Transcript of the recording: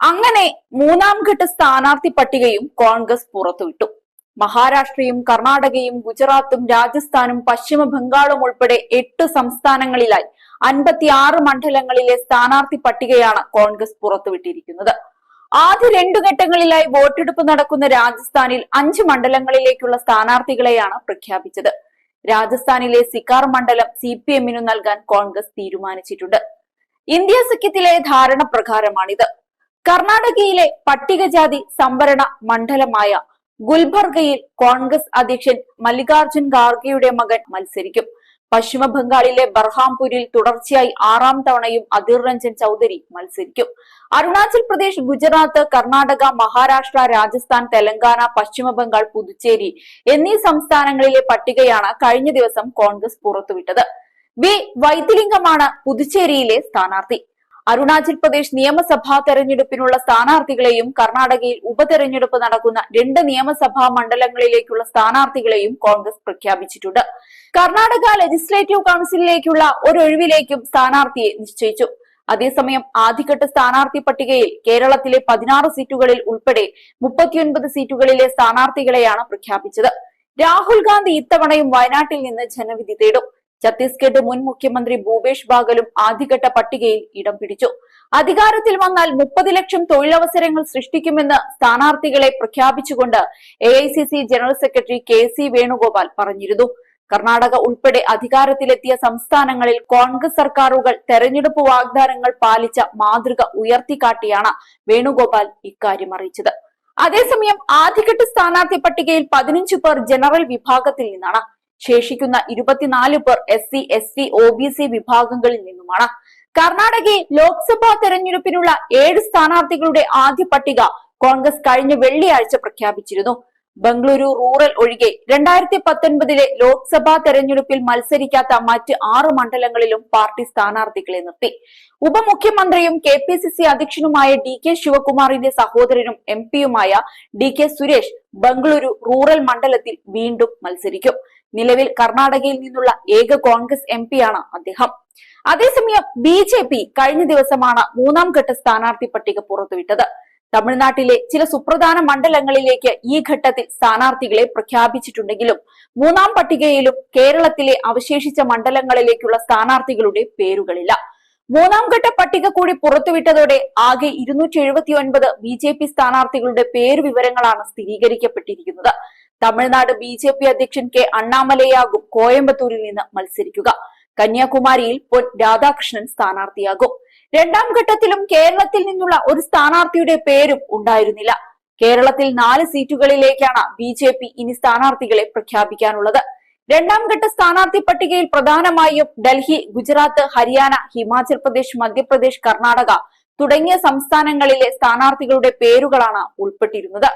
അങ്ങനെ മൂന്നാം ഘട്ട സ്ഥാനാർത്ഥി പട്ടികയും കോൺഗ്രസ് പുറത്തുവിട്ടു. മഹാരാഷ്ട്രയും കർണാടകയും ഗുജറാത്തും രാജസ്ഥാനും പശ്ചിമ ബംഗാളും ഉൾപ്പെടെ 8 സംസ്ഥാനങ്ങളിലായി 56 മണ്ഡലങ്ങളിലെ സ്ഥാനാർത്ഥി പട്ടികയാണ് കോൺഗ്രസ് പുറത്തുവിട്ടിരിക്കുന്നത്. ആദ്യ 2 ഘട്ടങ്ങളിലായി വോട്ടെടുപ്പ് നടക്കുന്ന രാജസ്ഥാനിൽ 5 മണ്ഡലങ്ങളിലേക്കുള്ള സ്ഥാനാർത്ഥികളെയാണ് പ്രഖ്യാപിച്ചത്. രാജസ്ഥാനിലെ സിക്കാർ മണ്ഡലം CPM-നു നൽകാൻ കോൺഗ്രസ് തീരുമാനിച്ചിട്ടുണ്ട്. ഇന്ത്യ സഖ്യത്തിലെ ധാരണ പ്രകാരമാണിത്. കർണാടകയിലെ പട്ടികജാതി സംവരണ മണ്ഡലമായ ഗുൽബർഗയിൽ കോൺഗ്രസ് അധ്യക്ഷൻ മല്ലികാർജുൻ ഖാർഗെയുടെ മകൻ മത്സരിക്കും. പശ്ചിമ ബംഗാളിലെ ബർഹാംപൂരിൽ തുടർച്ചയായി 6ാം തവണയും അധീർ രഞ്ജൻ ചൌധരി മത്സരിക്കും. അരുണാചൽ പ്രദേശ്, ഗുജറാത്ത്, കർണാടക, മഹാരാഷ്ട്ര, രാജസ്ഥാൻ, തെലങ്കാന, പശ്ചിമ ബംഗാൾ, പുതുച്ചേരി എന്നീ സംസ്ഥാനങ്ങളിലെ പട്ടികയാണ് കഴിഞ്ഞ ദിവസം കോൺഗ്രസ് പുറത്തുവിട്ടത്. വി വൈദ്യലിംഗമാണ് പുതുച്ചേരിയിലെ സ്ഥാനാർത്ഥി. അരുണാചൽ പ്രദേശ് നിയമസഭാ തെരഞ്ഞെടുപ്പിനുള്ള സ്ഥാനാർത്ഥികളെയും കർണാടകയിൽ ഉപതെരഞ്ഞെടുപ്പ് നടക്കുന്ന 2 നിയമസഭാ മണ്ഡലങ്ങളിലേക്കുള്ള സ്ഥാനാർത്ഥികളെയും കോൺഗ്രസ് പ്രഖ്യാപിച്ചിട്ടുണ്ട്. കർണാടക ലെജിസ്ലേറ്റീവ് കൌൺസിലിലേക്കുള്ള ഒഴിവിലേക്കും സ്ഥാനാർത്ഥിയെ നിശ്ചയിച്ചു. അതേസമയം ആദ്യഘട്ട സ്ഥാനാർത്ഥി പട്ടികയിൽ കേരളത്തിലെ 16 സീറ്റുകളിൽ ഉൾപ്പെടെ 39 സീറ്റുകളിലെ സ്ഥാനാർത്ഥികളെയാണ് പ്രഖ്യാപിച്ചത്. രാഹുൽ ഗാന്ധി ഇത്തവണയും വയനാട്ടിൽ നിന്ന് ജനവിധി തേടും. ഛത്തീസ്ഗഡ് മുൻ മുഖ്യമന്ത്രി ഭൂപേഷ് ബാഗലും ആദ്യഘട്ട പട്ടികയിൽ ഇടം പിടിച്ചു. അധികാരത്തിൽ വന്നാൽ 30 ലക്ഷം തൊഴിലവസരങ്ങൾ സൃഷ്ടിക്കുമെന്ന് സ്ഥാനാർത്ഥികളെ പ്രഖ്യാപിച്ചുകൊണ്ട് AICC general secretary KC Venugopal പറഞ്ഞിരുന്നു. കർണാടക ഉൾപ്പെടെ അധികാരത്തിലെത്തിയ സംസ്ഥാനങ്ങളിൽ കോൺഗ്രസ് സർക്കാരുകൾ തെരഞ്ഞെടുപ്പ് വാഗ്ദാനങ്ങൾ പാലിച്ച മാതൃക ഉയർത്തിക്കാട്ടിയാണ് വേണുഗോപാൽ ഇക്കാര്യം അറിയിച്ചത്. അതേസമയം ആദ്യഘട്ട സ്ഥാനാർത്ഥി പട്ടികയിൽ 15 പേർ ജനറൽ വിഭാഗത്തിൽ നിന്നാണ്. ശേഷിക്കുന്ന 24 പേർ SC, ST, OBC വിഭാഗങ്ങളിൽ നിന്നുമാണ്. കർണാടകയിൽ ലോക്സഭാ തെരഞ്ഞെടുപ്പിനുള്ള 7 സ്ഥാനാർത്ഥികളുടെ ആദ്യ പട്ടിക കോൺഗ്രസ് കഴിഞ്ഞ വെള്ളിയാഴ്ച പ്രഖ്യാപിച്ചിരുന്നു. ബംഗളൂരു റൂറൽ ഒഴികെ 2019-ലെ ലോക്സഭാ തെരഞ്ഞെടുപ്പിൽ മത്സരിക്കാത്ത മറ്റ് 6 മണ്ഡലങ്ങളിലും പാർട്ടി സ്ഥാനാർത്ഥികളെ നിർത്തി. ഉപമുഖ്യമന്ത്രിയും KPCC അധ്യക്ഷനുമായ DK ശിവകുമാറിന്റെ സഹോദരനും MP-യുമായ DK സുരേഷ് ബംഗളൂരു റൂറൽ മണ്ഡലത്തിൽ വീണ്ടും മത്സരിക്കും. നിലവിൽ കർണാടകയിൽ നിന്നുള്ള ഏക കോൺഗ്രസ് MP-യാണ് അദ്ദേഹം. അതേസമയം BJP കഴിഞ്ഞ ദിവസമാണ് മൂന്നാം ഘട്ട സ്ഥാനാർത്ഥി പട്ടിക പുറത്തുവിട്ടത്. തമിഴ്നാട്ടിലെ ചില സുപ്രധാന മണ്ഡലങ്ങളിലേക്ക് ഈ ഘട്ടത്തിൽ സ്ഥാനാർത്ഥികളെ പ്രഖ്യാപിച്ചിട്ടുണ്ടെങ്കിലും മൂന്നാം പട്ടികയിലും കേരളത്തിലെ അവശേഷിച്ച മണ്ഡലങ്ങളിലേക്കുള്ള സ്ഥാനാർത്ഥികളുടെ പേരുകളില്ല. മൂന്നാം ഘട്ട പട്ടിക കൂടി പുറത്തുവിട്ടതോടെ ആകെ 279 BJP സ്ഥാനാർത്ഥികളുടെ പേരുവിവരങ്ങളാണ് സ്ഥിരീകരിക്കപ്പെട്ടിരിക്കുന്നത്. തമിഴ്നാട് BJP അധ്യക്ഷൻ K അണ്ണാമലയാകും കോയമ്പത്തൂരിൽ നിന്ന് മത്സരിക്കുക. കന്യാകുമാരിയിൽ പൊൻ രാധാകൃഷ്ണൻ സ്ഥാനാർത്ഥിയാകും. 2ാം ഘട്ടത്തിലും കേരളത്തിൽ നിന്നുള്ള ഒരു സ്ഥാനാർത്ഥിയുടെ പേരും ഉണ്ടായിരുന്നില്ല. കേരളത്തിൽ 4 സീറ്റുകളിലേക്കാണ് BJP ഇനി സ്ഥാനാർത്ഥികളെ പ്രഖ്യാപിക്കാനുള്ളത്. 2ാം ഘട്ട സ്ഥാനാർത്ഥി പട്ടികയിൽ പ്രധാനമായും ഡൽഹി, ഗുജറാത്ത്, ഹരിയാന, ഹിമാചൽ പ്രദേശ്, മധ്യപ്രദേശ്, കർണാടക തുടങ്ങിയ സംസ്ഥാനങ്ങളിലെ സ്ഥാനാർത്ഥികളുടെ പേരുകളാണ് ഉൾപ്പെട്ടിരുന്നത്.